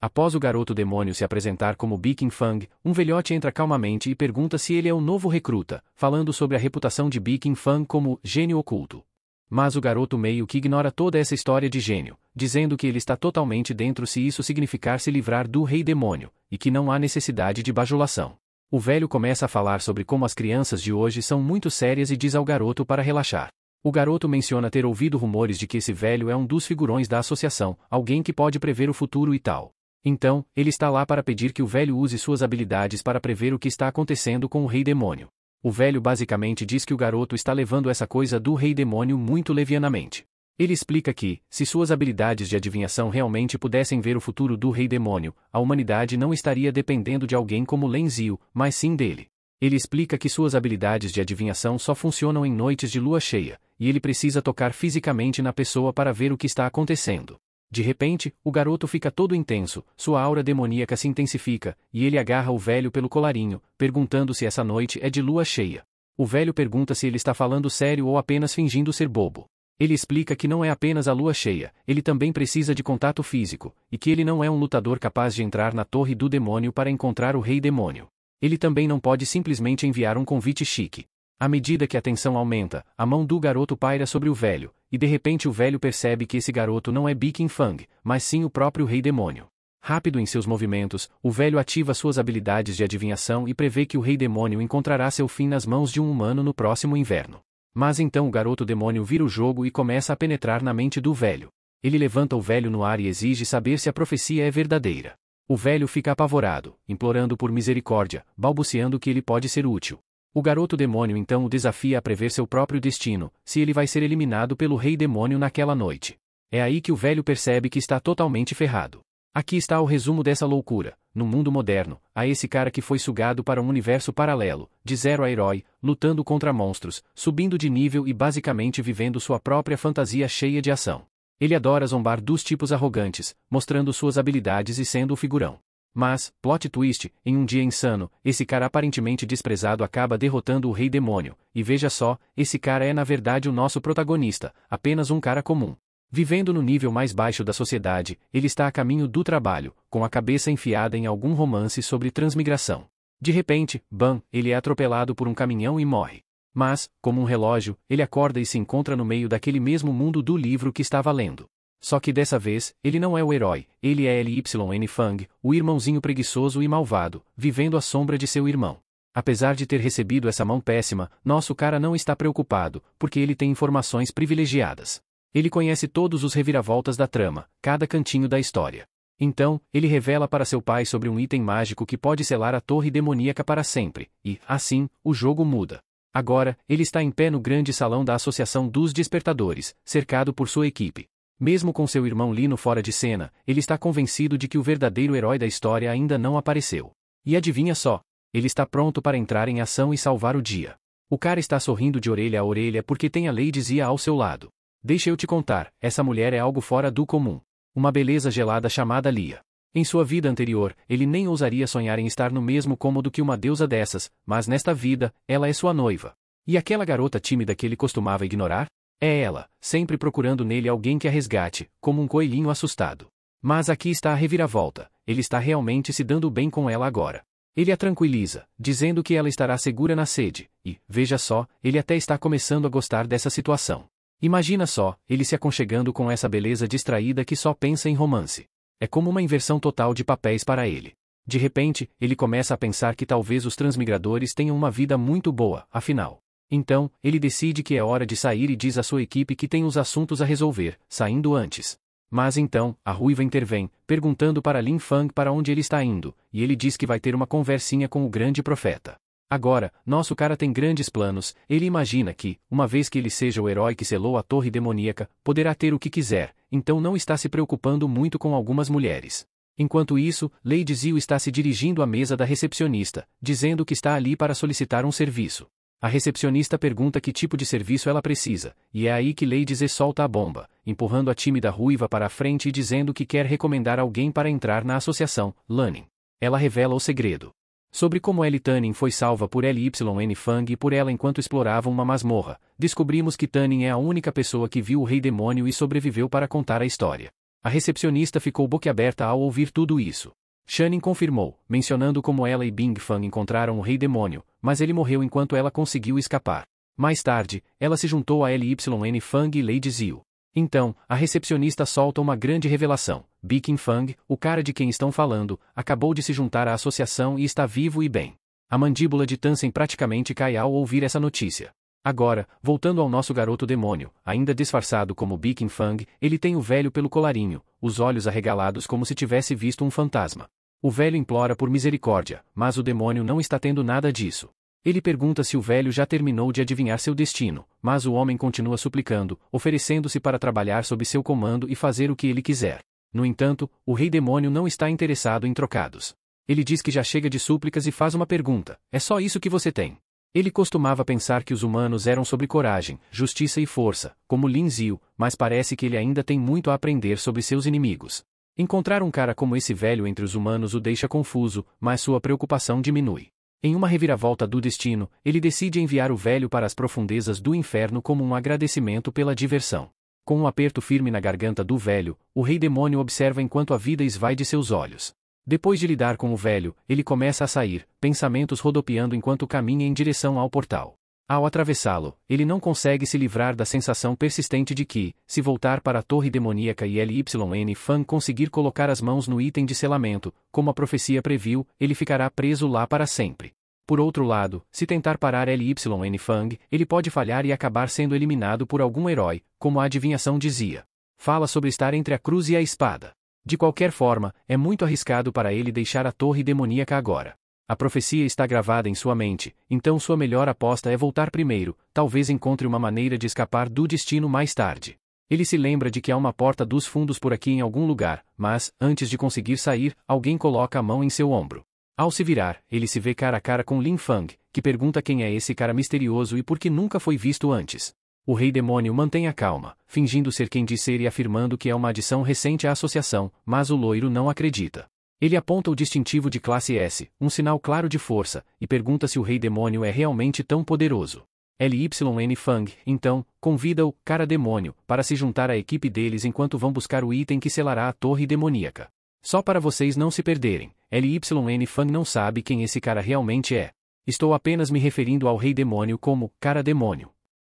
Após o garoto demônio se apresentar como Biking Fang, um velhote entra calmamente e pergunta se ele é o novo recruta, falando sobre a reputação de Biking Fang como gênio oculto. Mas o garoto meio que ignora toda essa história de gênio, dizendo que ele está totalmente dentro se isso significar se livrar do rei demônio, e que não há necessidade de bajulação. O velho começa a falar sobre como as crianças de hoje são muito sérias e diz ao garoto para relaxar. O garoto menciona ter ouvido rumores de que esse velho é um dos figurões da associação, alguém que pode prever o futuro e tal. Então, ele está lá para pedir que o velho use suas habilidades para prever o que está acontecendo com o rei demônio. O velho basicamente diz que o garoto está levando essa coisa do rei demônio muito levianamente. Ele explica que, se suas habilidades de adivinhação realmente pudessem ver o futuro do rei demônio, a humanidade não estaria dependendo de alguém como Len Zio, mas sim dele. Ele explica que suas habilidades de adivinhação só funcionam em noites de lua cheia, e ele precisa tocar fisicamente na pessoa para ver o que está acontecendo. De repente, o garoto fica todo intenso, sua aura demoníaca se intensifica, e ele agarra o velho pelo colarinho, perguntando se essa noite é de lua cheia. O velho pergunta se ele está falando sério ou apenas fingindo ser bobo. Ele explica que não é apenas a lua cheia, ele também precisa de contato físico, e que ele não é um lutador capaz de entrar na torre do demônio para encontrar o rei demônio. Ele também não pode simplesmente enviar um convite chique. À medida que a tensão aumenta, a mão do garoto paira sobre o velho, e de repente o velho percebe que esse garoto não é Biking Fang, mas sim o próprio rei demônio. Rápido em seus movimentos, o velho ativa suas habilidades de adivinhação e prevê que o rei demônio encontrará seu fim nas mãos de um humano no próximo inverno. Mas então o garoto demônio vira o jogo e começa a penetrar na mente do velho. Ele levanta o velho no ar e exige saber se a profecia é verdadeira. O velho fica apavorado, implorando por misericórdia, balbuciando que ele pode ser útil. O garoto demônio então o desafia a prever seu próprio destino, se ele vai ser eliminado pelo rei demônio naquela noite. É aí que o velho percebe que está totalmente ferrado. Aqui está o resumo dessa loucura. No mundo moderno, há esse cara que foi sugado para um universo paralelo, de zero a herói, lutando contra monstros, subindo de nível e basicamente vivendo sua própria fantasia cheia de ação. Ele adora zombar dos tipos arrogantes, mostrando suas habilidades e sendo o figurão. Mas, plot twist, em um dia insano, esse cara aparentemente desprezado acaba derrotando o rei demônio, e veja só, esse cara é na verdade o nosso protagonista, apenas um cara comum. Vivendo no nível mais baixo da sociedade, ele está a caminho do trabalho, com a cabeça enfiada em algum romance sobre transmigração. De repente, bam, ele é atropelado por um caminhão e morre. Mas, como um relógio, ele acorda e se encontra no meio daquele mesmo mundo do livro que estava lendo. Só que dessa vez, ele não é o herói, ele é Lyn Fang, o irmãozinho preguiçoso e malvado, vivendo à sombra de seu irmão. Apesar de ter recebido essa mão péssima, nosso cara não está preocupado, porque ele tem informações privilegiadas. Ele conhece todos os reviravoltas da trama, cada cantinho da história. Então, ele revela para seu pai sobre um item mágico que pode selar a torre demoníaca para sempre, e, assim, o jogo muda. Agora, ele está em pé no grande salão da Associação dos Despertadores, cercado por sua equipe. Mesmo com seu irmão Lino fora de cena, ele está convencido de que o verdadeiro herói da história ainda não apareceu. E adivinha só? Ele está pronto para entrar em ação e salvar o dia. O cara está sorrindo de orelha a orelha porque tem a Lady Zia ao seu lado. Deixa eu te contar, essa mulher é algo fora do comum. Uma beleza gelada chamada Lia. Em sua vida anterior, ele nem ousaria sonhar em estar no mesmo cômodo que uma deusa dessas, mas nesta vida, ela é sua noiva. E aquela garota tímida que ele costumava ignorar? É ela, sempre procurando nele alguém que a resgate, como um coelhinho assustado. Mas aqui está a reviravolta, ele está realmente se dando bem com ela agora. Ele a tranquiliza, dizendo que ela estará segura na sede, e, veja só, ele até está começando a gostar dessa situação. Imagina só, ele se aconchegando com essa beleza distraída que só pensa em romance. É como uma inversão total de papéis para ele. De repente, ele começa a pensar que talvez os transmigradores tenham uma vida muito boa, afinal. Então, ele decide que é hora de sair e diz à sua equipe que tem os assuntos a resolver, saindo antes. Mas então, a ruiva intervém, perguntando para Lyn Fang para onde ele está indo, e ele diz que vai ter uma conversinha com o grande profeta. Agora, nosso cara tem grandes planos, ele imagina que, uma vez que ele seja o herói que selou a torre demoníaca, poderá ter o que quiser, então não está se preocupando muito com algumas mulheres. Enquanto isso, Lady Zio está se dirigindo à mesa da recepcionista, dizendo que está ali para solicitar um serviço. A recepcionista pergunta que tipo de serviço ela precisa, e é aí que Lady Z solta a bomba, empurrando a tímida ruiva para a frente e dizendo que quer recomendar alguém para entrar na associação, Lanning. Ela revela o segredo. Sobre como Ellie Tanning foi salva por Lyn Fang e por ela enquanto exploravam uma masmorra, descobrimos que Tanning é a única pessoa que viu o Rei Demônio e sobreviveu para contar a história. A recepcionista ficou boquiaberta ao ouvir tudo isso. Shannon confirmou, mencionando como ela e Bing Fang encontraram o Rei Demônio, mas ele morreu enquanto ela conseguiu escapar. Mais tarde, ela se juntou a Lyn Fang e Lady Zhu. Então, a recepcionista solta uma grande revelação. Bing Fang, o cara de quem estão falando, acabou de se juntar à associação e está vivo e bem. A mandíbula de Tansen praticamente cai ao ouvir essa notícia. Agora, voltando ao nosso garoto demônio, ainda disfarçado como Bing Fang, ele tem o velho pelo colarinho, os olhos arregalados como se tivesse visto um fantasma. O velho implora por misericórdia, mas o demônio não está tendo nada disso. Ele pergunta se o velho já terminou de adivinhar seu destino, mas o homem continua suplicando, oferecendo-se para trabalhar sob seu comando e fazer o que ele quiser. No entanto, o rei demônio não está interessado em trocados. Ele diz que já chega de súplicas e faz uma pergunta: é só isso que você tem? Ele costumava pensar que os humanos eram sobre coragem, justiça e força, como Lin Zhu, mas parece que ele ainda tem muito a aprender sobre seus inimigos. Encontrar um cara como esse velho entre os humanos o deixa confuso, mas sua preocupação diminui. Em uma reviravolta do destino, ele decide enviar o velho para as profundezas do inferno como um agradecimento pela diversão. Com um aperto firme na garganta do velho, o rei demônio observa enquanto a vida esvai de seus olhos. Depois de lidar com o velho, ele começa a sair, pensamentos rodopiando enquanto caminha em direção ao portal. Ao atravessá-lo, ele não consegue se livrar da sensação persistente de que, se voltar para a torre demoníaca e Lyn Fang conseguir colocar as mãos no item de selamento, como a profecia previu, ele ficará preso lá para sempre. Por outro lado, se tentar parar Lyn Fang, ele pode falhar e acabar sendo eliminado por algum herói, como a adivinhação dizia. Fala sobre estar entre a cruz e a espada. De qualquer forma, é muito arriscado para ele deixar a torre demoníaca agora. A profecia está gravada em sua mente, então sua melhor aposta é voltar primeiro, talvez encontre uma maneira de escapar do destino mais tarde. Ele se lembra de que há uma porta dos fundos por aqui em algum lugar, mas, antes de conseguir sair, alguém coloca a mão em seu ombro. Ao se virar, ele se vê cara a cara com Lin Fang, que pergunta quem é esse cara misterioso e por que nunca foi visto antes. O rei demônio mantém a calma, fingindo ser quem diz ser e afirmando que é uma adição recente à associação, mas o loiro não acredita. Ele aponta o distintivo de classe S, um sinal claro de força, e pergunta se o rei demônio é realmente tão poderoso. Lyn Fang, então, convida o cara demônio para se juntar à equipe deles enquanto vão buscar o item que selará a torre demoníaca. Só para vocês não se perderem, Lyn Fang não sabe quem esse cara realmente é. Estou apenas me referindo ao rei demônio como cara demônio.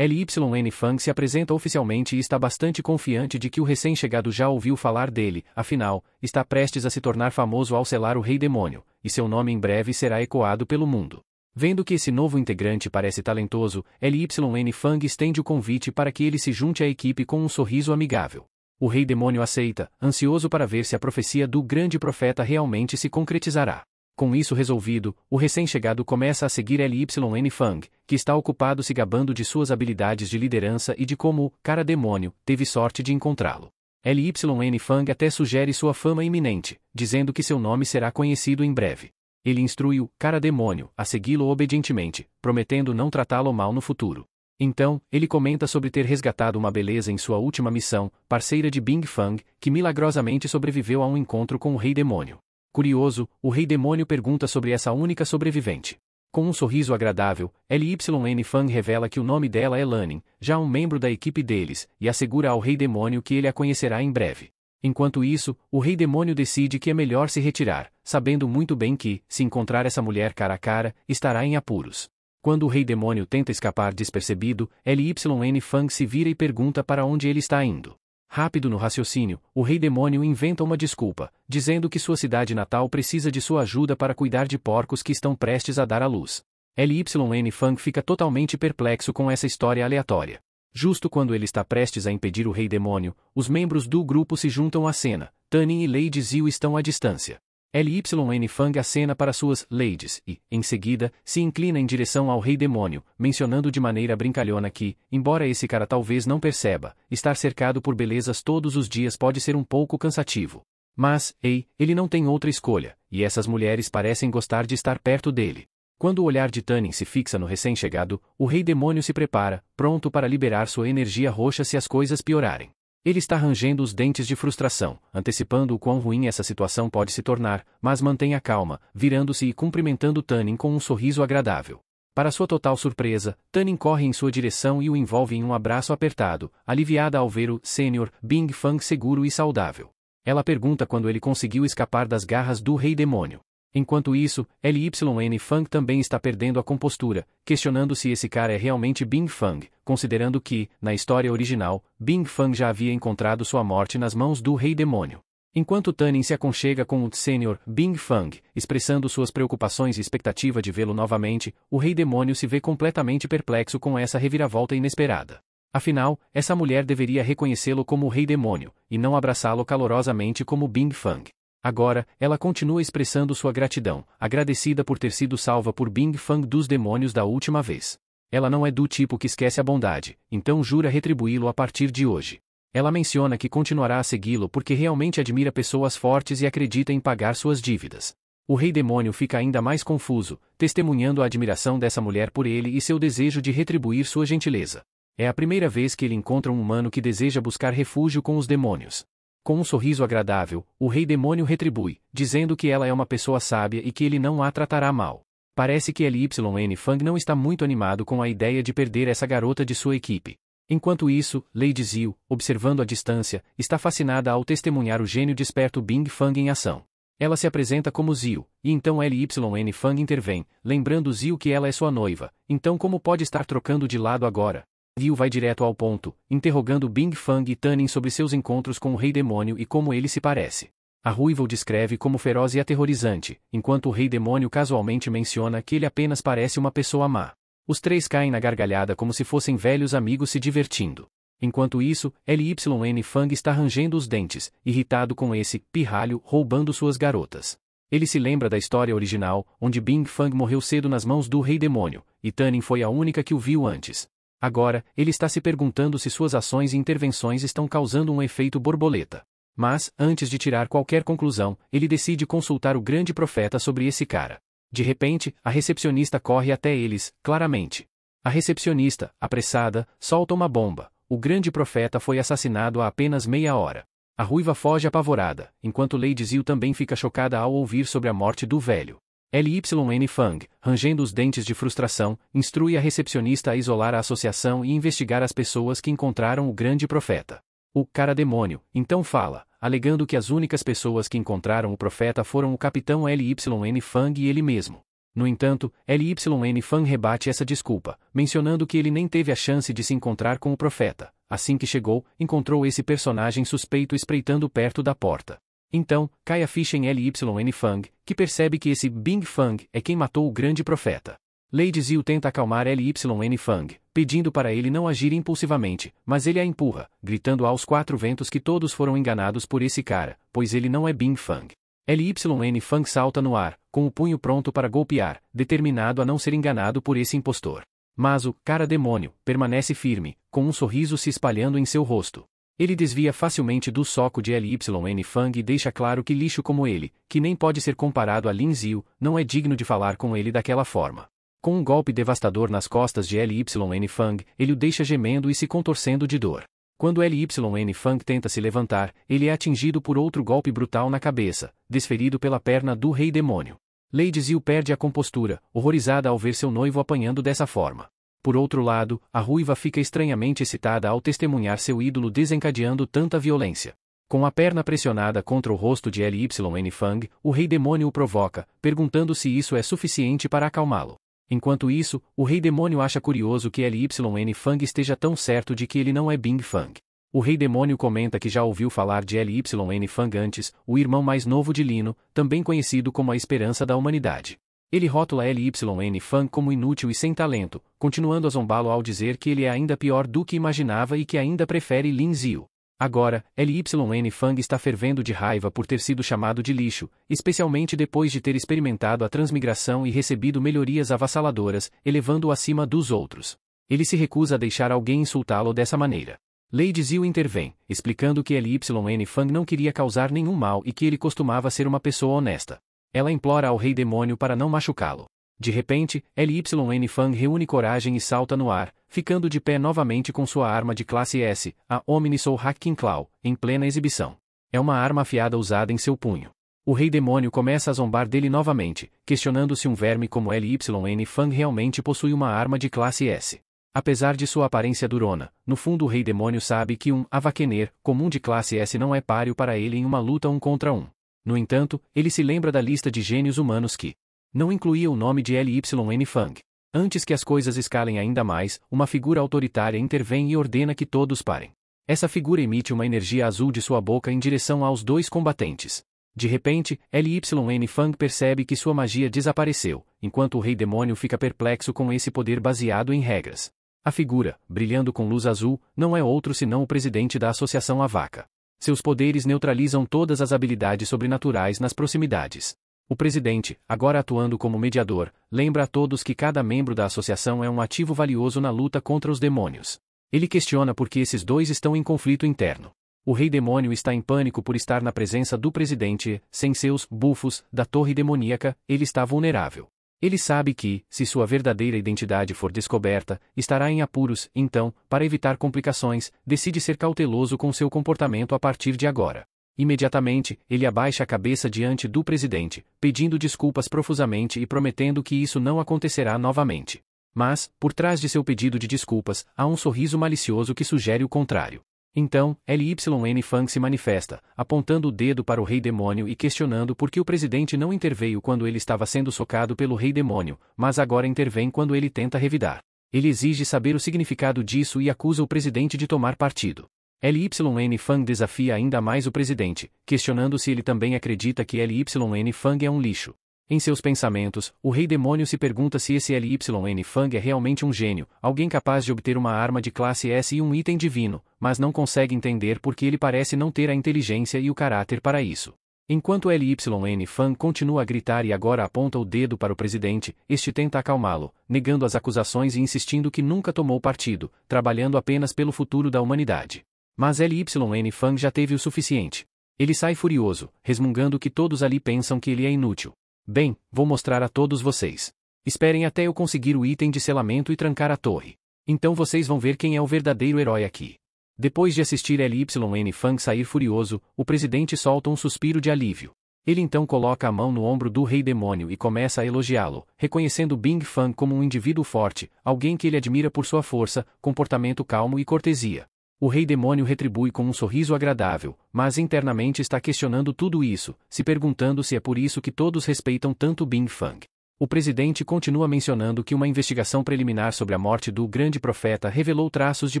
Lyn Fang se apresenta oficialmente e está bastante confiante de que o recém-chegado já ouviu falar dele, afinal, está prestes a se tornar famoso ao selar o Rei Demônio, e seu nome em breve será ecoado pelo mundo. Vendo que esse novo integrante parece talentoso, Lyn Fang estende o convite para que ele se junte à equipe com um sorriso amigável. O Rei Demônio aceita, ansioso para ver se a profecia do grande profeta realmente se concretizará. Com isso resolvido, o recém-chegado começa a seguir Lyn Fang, que está ocupado se gabando de suas habilidades de liderança e de como o cara demônio teve sorte de encontrá-lo. Lyn Fang até sugere sua fama iminente, dizendo que seu nome será conhecido em breve. Ele instrui o cara demônio a segui-lo obedientemente, prometendo não tratá-lo mal no futuro. Então, ele comenta sobre ter resgatado uma beleza em sua última missão, parceira de Bing Fang, que milagrosamente sobreviveu a um encontro com o Rei Demônio. Curioso, o Rei Demônio pergunta sobre essa única sobrevivente. Com um sorriso agradável, Lyn Fang revela que o nome dela é Lanin, já um membro da equipe deles, e assegura ao Rei Demônio que ele a conhecerá em breve. Enquanto isso, o Rei Demônio decide que é melhor se retirar, sabendo muito bem que, se encontrar essa mulher cara a cara, estará em apuros. Quando o Rei Demônio tenta escapar despercebido, Lyn Fang se vira e pergunta para onde ele está indo. Rápido no raciocínio, o Rei Demônio inventa uma desculpa, dizendo que sua cidade natal precisa de sua ajuda para cuidar de porcos que estão prestes a dar à luz. Lyn Fang fica totalmente perplexo com essa história aleatória. Justo quando ele está prestes a impedir o Rei Demônio, os membros do grupo se juntam à cena. Tanin e Lady Zhu estão à distância. Lyn Fang acena para suas ladies e, em seguida, se inclina em direção ao Rei Demônio, mencionando de maneira brincalhona que, embora esse cara talvez não perceba, estar cercado por belezas todos os dias pode ser um pouco cansativo. Mas, ele não tem outra escolha, e essas mulheres parecem gostar de estar perto dele. Quando o olhar de Tanin se fixa no recém-chegado, o Rei Demônio se prepara, pronto para liberar sua energia roxa se as coisas piorarem. Ele está rangendo os dentes de frustração, antecipando o quão ruim essa situação pode se tornar, mas mantém a calma, virando-se e cumprimentando Tanin com um sorriso agradável. Para sua total surpresa, Tanin corre em sua direção e o envolve em um abraço apertado, aliviada ao ver o Sr. Bing Fang seguro e saudável. Ela pergunta quando ele conseguiu escapar das garras do Rei Demônio. Enquanto isso, Lyn Fang também está perdendo a compostura, questionando se esse cara é realmente Bing Fang, considerando que, na história original, Bing Fang já havia encontrado sua morte nas mãos do Rei Demônio. Enquanto Tanin se aconchega com o Sr. Bing Fang, expressando suas preocupações e expectativa de vê-lo novamente, o Rei Demônio se vê completamente perplexo com essa reviravolta inesperada. Afinal, essa mulher deveria reconhecê-lo como o Rei Demônio, e não abraçá-lo calorosamente como Bing Fang. Agora, ela continua expressando sua gratidão, agradecida por ter sido salva por Bing Fang dos demônios da última vez. Ela não é do tipo que esquece a bondade, então jura retribuí-lo a partir de hoje. Ela menciona que continuará a segui-lo porque realmente admira pessoas fortes e acredita em pagar suas dívidas. O Rei Demônio fica ainda mais confuso, testemunhando a admiração dessa mulher por ele e seu desejo de retribuir sua gentileza. É a primeira vez que ele encontra um humano que deseja buscar refúgio com os demônios. Com um sorriso agradável, o Rei Demônio retribui, dizendo que ela é uma pessoa sábia e que ele não a tratará mal. Parece que Lyn Fang não está muito animado com a ideia de perder essa garota de sua equipe. Enquanto isso, Lady Zil, observando à distância, está fascinada ao testemunhar o gênio desperto Bing Fang em ação. Ela se apresenta como Zil, e então Lyn Fang intervém, lembrando Zil que ela é sua noiva, então como pode estar trocando de lado agora? Zil vai direto ao ponto, interrogando Bing Fang e Tanin sobre seus encontros com o Rei Demônio e como ele se parece. A ruiva o descreve como feroz e aterrorizante, enquanto o Rei Demônio casualmente menciona que ele apenas parece uma pessoa má. Os três caem na gargalhada como se fossem velhos amigos se divertindo. Enquanto isso, Lyn Fang está rangendo os dentes, irritado com esse pirralho roubando suas garotas. Ele se lembra da história original, onde Bing Fang morreu cedo nas mãos do Rei Demônio, e Tanin foi a única que o viu antes. Agora, ele está se perguntando se suas ações e intervenções estão causando um efeito borboleta. Mas, antes de tirar qualquer conclusão, ele decide consultar o grande profeta sobre esse cara. De repente, a recepcionista corre até eles, claramente. A recepcionista, apressada, solta uma bomba. O grande profeta foi assassinado há apenas meia hora. A ruiva foge apavorada, enquanto Lady Zil também fica chocada ao ouvir sobre a morte do velho. Lyn Fang, rangendo os dentes de frustração, instrui a recepcionista a isolar a associação e investigar as pessoas que encontraram o grande profeta. O cara-demônio, então fala, alegando que as únicas pessoas que encontraram o profeta foram o capitão Lyn Fang e ele mesmo. No entanto, Lyn Fang rebate essa desculpa, mencionando que ele nem teve a chance de se encontrar com o profeta. Assim que chegou, encontrou esse personagem suspeito espreitando perto da porta. Então, cai a ficha em Lyn Fang, que percebe que esse Bing Fang é quem matou o grande profeta. Lady Zil tenta acalmar Lyn Fang, pedindo para ele não agir impulsivamente, mas ele a empurra, gritando aos quatro ventos que todos foram enganados por esse cara, pois ele não é Bing Fang. Lyn Fang salta no ar, com o punho pronto para golpear, determinado a não ser enganado por esse impostor. Mas o cara-demônio permanece firme, com um sorriso se espalhando em seu rosto. Ele desvia facilmente do soco de Lyn Fang e deixa claro que lixo como ele, que nem pode ser comparado a Lin Zil, não é digno de falar com ele daquela forma. Com um golpe devastador nas costas de Lyn Fang, ele o deixa gemendo e se contorcendo de dor. Quando Lyn Fang tenta se levantar, ele é atingido por outro golpe brutal na cabeça, desferido pela perna do Rei Demônio. Lady Zil perde a compostura, horrorizada ao ver seu noivo apanhando dessa forma. Por outro lado, a ruiva fica estranhamente excitada ao testemunhar seu ídolo desencadeando tanta violência. Com a perna pressionada contra o rosto de Lyn Fang, o Rei Demônio o provoca, perguntando se isso é suficiente para acalmá-lo. Enquanto isso, o Rei Demônio acha curioso que Lyn Fang esteja tão certo de que ele não é Bing Fang. O Rei Demônio comenta que já ouviu falar de Lyn Fang antes, o irmão mais novo de Lino, também conhecido como a esperança da humanidade. Ele rótula Lyn Fang como inútil e sem talento, continuando a zombá-lo ao dizer que ele é ainda pior do que imaginava e que ainda prefere Lin Zil. Agora, Lyn Fang está fervendo de raiva por ter sido chamado de lixo, especialmente depois de ter experimentado a transmigração e recebido melhorias avassaladoras, elevando-o acima dos outros. Ele se recusa a deixar alguém insultá-lo dessa maneira. Lady Zil intervém, explicando que Lyn Fang não queria causar nenhum mal e que ele costumava ser uma pessoa honesta. Ela implora ao Rei Demônio para não machucá-lo. De repente, Lyn Fang reúne coragem e salta no ar, ficando de pé novamente com sua arma de classe S, a Omni Soul Hacking Claw, em plena exibição. É uma arma afiada usada em seu punho. O Rei Demônio começa a zombar dele novamente, questionando se um verme como LYN Fang realmente possui uma arma de classe S. Apesar de sua aparência durona, no fundo o Rei Demônio sabe que um Avakener comum de classe S não é páreo para ele em uma luta 1 contra 1. No entanto, ele se lembra da lista de gênios humanos que não incluía o nome de LYN Fang. Antes que as coisas escalem ainda mais, uma figura autoritária intervém e ordena que todos parem. Essa figura emite uma energia azul de sua boca em direção aos dois combatentes. De repente, LYN Fang percebe que sua magia desapareceu, enquanto o Rei Demônio fica perplexo com esse poder baseado em regras. A figura, brilhando com luz azul, não é outro senão o presidente da Associação Avaca. Seus poderes neutralizam todas as habilidades sobrenaturais nas proximidades. O presidente, agora atuando como mediador, lembra a todos que cada membro da associação é um ativo valioso na luta contra os demônios. Ele questiona por que esses dois estão em conflito interno. O Rei Demônio está em pânico por estar na presença do presidente e, sem seus bufos da torre demoníaca, ele está vulnerável. Ele sabe que, se sua verdadeira identidade for descoberta, estará em apuros, então, para evitar complicações, decide ser cauteloso com seu comportamento a partir de agora. Imediatamente, ele abaixa a cabeça diante do presidente, pedindo desculpas profusamente e prometendo que isso não acontecerá novamente. Mas, por trás de seu pedido de desculpas, há um sorriso malicioso que sugere o contrário. Então, LYN Fang se manifesta, apontando o dedo para o Rei Demônio e questionando por que o presidente não interveio quando ele estava sendo socado pelo Rei Demônio, mas agora intervém quando ele tenta revidar. Ele exige saber o significado disso e acusa o presidente de tomar partido. LYN Fang desafia ainda mais o presidente, questionando se ele também acredita que LYN Fang é um lixo. Em seus pensamentos, o Rei Demônio se pergunta se esse LYN Fang é realmente um gênio, alguém capaz de obter uma arma de classe S e um item divino, mas não consegue entender por que ele parece não ter a inteligência e o caráter para isso. Enquanto LYN Fang continua a gritar e agora aponta o dedo para o presidente, este tenta acalmá-lo, negando as acusações e insistindo que nunca tomou partido, trabalhando apenas pelo futuro da humanidade. Mas LYN Fang já teve o suficiente. Ele sai furioso, resmungando que todos ali pensam que ele é inútil. Bem, vou mostrar a todos vocês. Esperem até eu conseguir o item de selamento e trancar a torre. Então vocês vão ver quem é o verdadeiro herói aqui. Depois de assistir LYN Fang sair furioso, o presidente solta um suspiro de alívio. Ele então coloca a mão no ombro do Rei Demônio e começa a elogiá-lo, reconhecendo Bing Fang como um indivíduo forte, alguém que ele admira por sua força, comportamento calmo e cortesia. O Rei Demônio retribui com um sorriso agradável, mas internamente está questionando tudo isso, se perguntando se é por isso que todos respeitam tanto Bing Fang. O presidente continua mencionando que uma investigação preliminar sobre a morte do grande profeta revelou traços de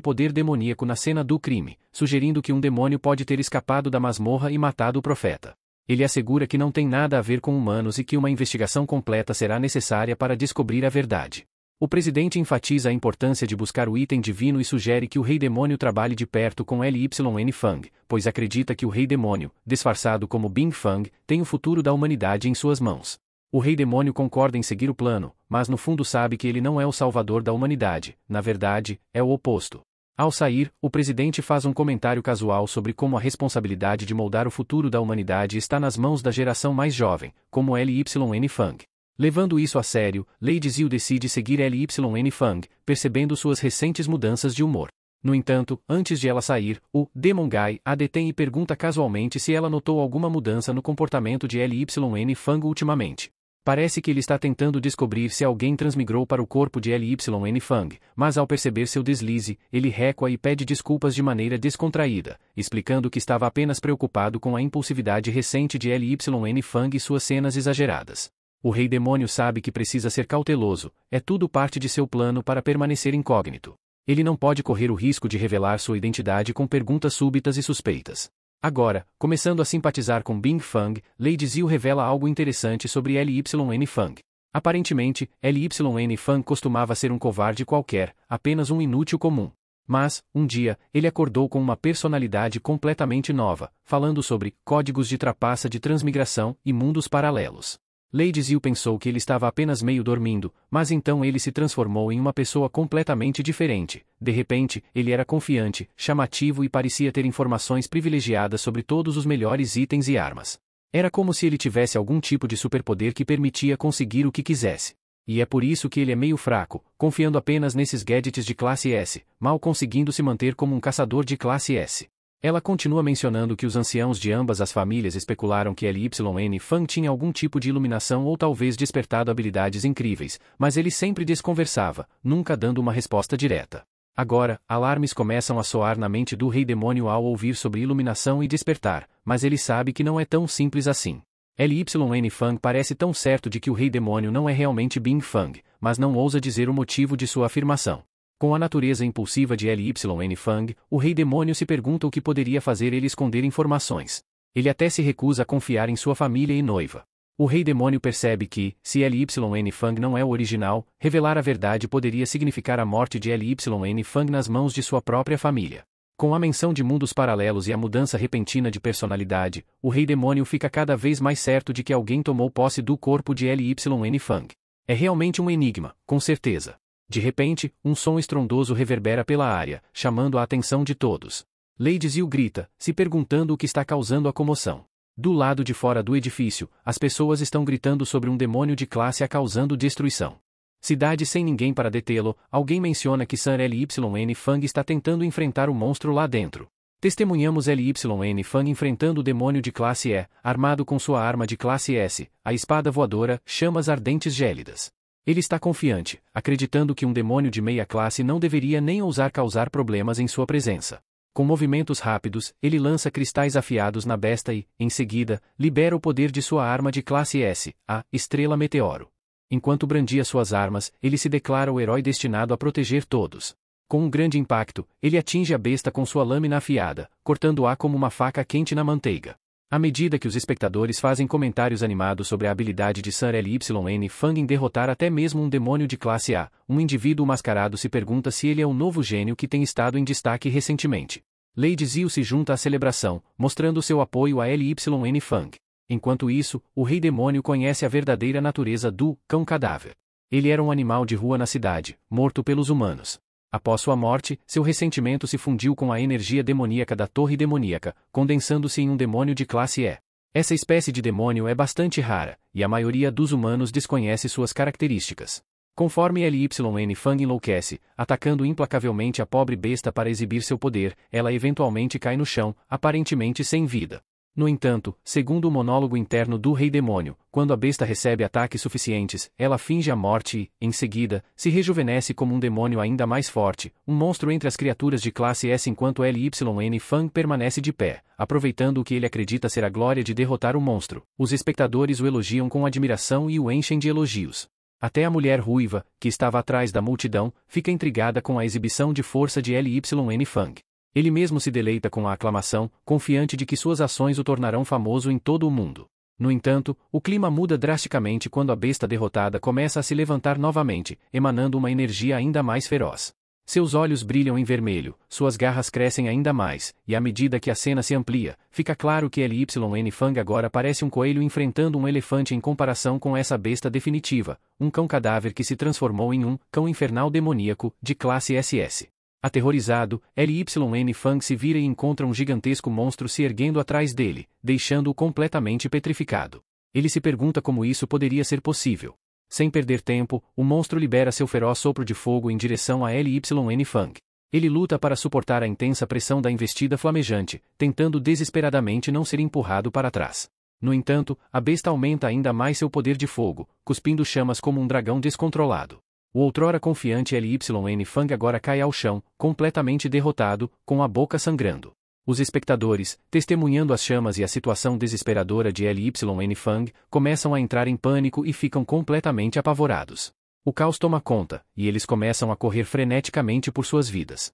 poder demoníaco na cena do crime, sugerindo que um demônio pode ter escapado da masmorra e matado o profeta. Ele assegura que não tem nada a ver com humanos e que uma investigação completa será necessária para descobrir a verdade. O presidente enfatiza a importância de buscar o item divino e sugere que o Rei Demônio trabalhe de perto com LYN Fang, pois acredita que o Rei Demônio, disfarçado como Bing Fang, tem o futuro da humanidade em suas mãos. O Rei Demônio concorda em seguir o plano, mas no fundo sabe que ele não é o salvador da humanidade, na verdade, é o oposto. Ao sair, o presidente faz um comentário casual sobre como a responsabilidade de moldar o futuro da humanidade está nas mãos da geração mais jovem, como LYN Fang. Levando isso a sério, Lady Zil decide seguir LYN Fang, percebendo suas recentes mudanças de humor. No entanto, antes de ela sair, o Demon Guy a detém e pergunta casualmente se ela notou alguma mudança no comportamento de LYN Fang ultimamente. Parece que ele está tentando descobrir se alguém transmigrou para o corpo de LYN Fang, mas ao perceber seu deslize, ele recua e pede desculpas de maneira descontraída, explicando que estava apenas preocupado com a impulsividade recente de LYN Fang e suas cenas exageradas. O Rei Demônio sabe que precisa ser cauteloso, é tudo parte de seu plano para permanecer incógnito. Ele não pode correr o risco de revelar sua identidade com perguntas súbitas e suspeitas. Agora, começando a simpatizar com Bing Fang, Lady Zil revela algo interessante sobre LYN Fang. Aparentemente, LYN Fang costumava ser um covarde qualquer, apenas um inútil comum. Mas, um dia, ele acordou com uma personalidade completamente nova, falando sobre códigos de trapaça de transmigração e mundos paralelos. Lady Zil pensou que ele estava apenas meio dormindo, mas então ele se transformou em uma pessoa completamente diferente. De repente, ele era confiante, chamativo e parecia ter informações privilegiadas sobre todos os melhores itens e armas. Era como se ele tivesse algum tipo de superpoder que permitia conseguir o que quisesse. E é por isso que ele é meio fraco, confiando apenas nesses gadgets de classe S, mal conseguindo se manter como um caçador de classe S. Ela continua mencionando que os anciãos de ambas as famílias especularam que LYN Fang tinha algum tipo de iluminação ou talvez despertado habilidades incríveis, mas ele sempre desconversava, nunca dando uma resposta direta. Agora, alarmes começam a soar na mente do Rei Demônio ao ouvir sobre iluminação e despertar, mas ele sabe que não é tão simples assim. LYN Fang parece tão certo de que o Rei Demônio não é realmente Bing Fang, mas não ousa dizer o motivo de sua afirmação. Com a natureza impulsiva de LYN Fang, o Rei Demônio se pergunta o que poderia fazer ele esconder informações. Ele até se recusa a confiar em sua família e noiva. O Rei Demônio percebe que, se LYN Fang não é o original, revelar a verdade poderia significar a morte de LYN Fang nas mãos de sua própria família. Com a menção de mundos paralelos e a mudança repentina de personalidade, o Rei Demônio fica cada vez mais certo de que alguém tomou posse do corpo de LYN Fang. É realmente um enigma, com certeza. De repente, um som estrondoso reverbera pela área, chamando a atenção de todos. Lady Zil grita, se perguntando o que está causando a comoção. Do lado de fora do edifício, as pessoas estão gritando sobre um demônio de classe A causando destruição. Cidade sem ninguém para detê-lo, alguém menciona que Sir LYN Fang está tentando enfrentar o monstro lá dentro. Testemunhamos LYN Fang enfrentando o demônio de classe E, armado com sua arma de classe S, a espada voadora, chamas ardentes gélidas. Ele está confiante, acreditando que um demônio de meia classe não deveria nem ousar causar problemas em sua presença. Com movimentos rápidos, ele lança cristais afiados na besta e, em seguida, libera o poder de sua arma de classe S, a Estrela Meteoro. Enquanto brandia suas armas, ele se declara o herói destinado a proteger todos. Com um grande impacto, ele atinge a besta com sua lâmina afiada, cortando-a como uma faca quente na manteiga. À medida que os espectadores fazem comentários animados sobre a habilidade de Sir LYN Fang em derrotar até mesmo um demônio de classe A, um indivíduo mascarado se pergunta se ele é o novo gênio que tem estado em destaque recentemente. Lady Zil se junta à celebração, mostrando seu apoio a LYN Fang. Enquanto isso, o Rei Demônio conhece a verdadeira natureza do cão cadáver. Ele era um animal de rua na cidade, morto pelos humanos. Após sua morte, seu ressentimento se fundiu com a energia demoníaca da Torre Demoníaca, condensando-se em um demônio de classe E. Essa espécie de demônio é bastante rara, e a maioria dos humanos desconhece suas características. Conforme LYN Fang enlouquece, atacando implacavelmente a pobre besta para exibir seu poder, ela eventualmente cai no chão, aparentemente sem vida. No entanto, segundo o monólogo interno do Rei Demônio, quando a besta recebe ataques suficientes, ela finge a morte e, em seguida, se rejuvenesce como um demônio ainda mais forte, um monstro entre as criaturas de classe S enquanto LYN Fang permanece de pé, aproveitando o que ele acredita ser a glória de derrotar o monstro. Os espectadores o elogiam com admiração e o enchem de elogios. Até a mulher ruiva, que estava atrás da multidão, fica intrigada com a exibição de força de LYN Fang. Ele mesmo se deleita com a aclamação, confiante de que suas ações o tornarão famoso em todo o mundo. No entanto, o clima muda drasticamente quando a besta derrotada começa a se levantar novamente, emanando uma energia ainda mais feroz. Seus olhos brilham em vermelho, suas garras crescem ainda mais, e à medida que a cena se amplia, fica claro que LYN Fang agora parece um coelho enfrentando um elefante em comparação com essa besta definitiva, um cão cadáver que se transformou em um cão infernal demoníaco, de classe SS. Aterrorizado, LYN Fang se vira e encontra um gigantesco monstro se erguendo atrás dele, deixando-o completamente petrificado. Ele se pergunta como isso poderia ser possível. Sem perder tempo, o monstro libera seu feroz sopro de fogo em direção a LYN Fang. Ele luta para suportar a intensa pressão da investida flamejante, tentando desesperadamente não ser empurrado para trás. No entanto, a besta aumenta ainda mais seu poder de fogo, cuspindo chamas como um dragão descontrolado. O outrora confiante LYN Fang agora cai ao chão, completamente derrotado, com a boca sangrando. Os espectadores, testemunhando as chamas e a situação desesperadora de LYN Fang, começam a entrar em pânico e ficam completamente apavorados. O caos toma conta, e eles começam a correr freneticamente por suas vidas.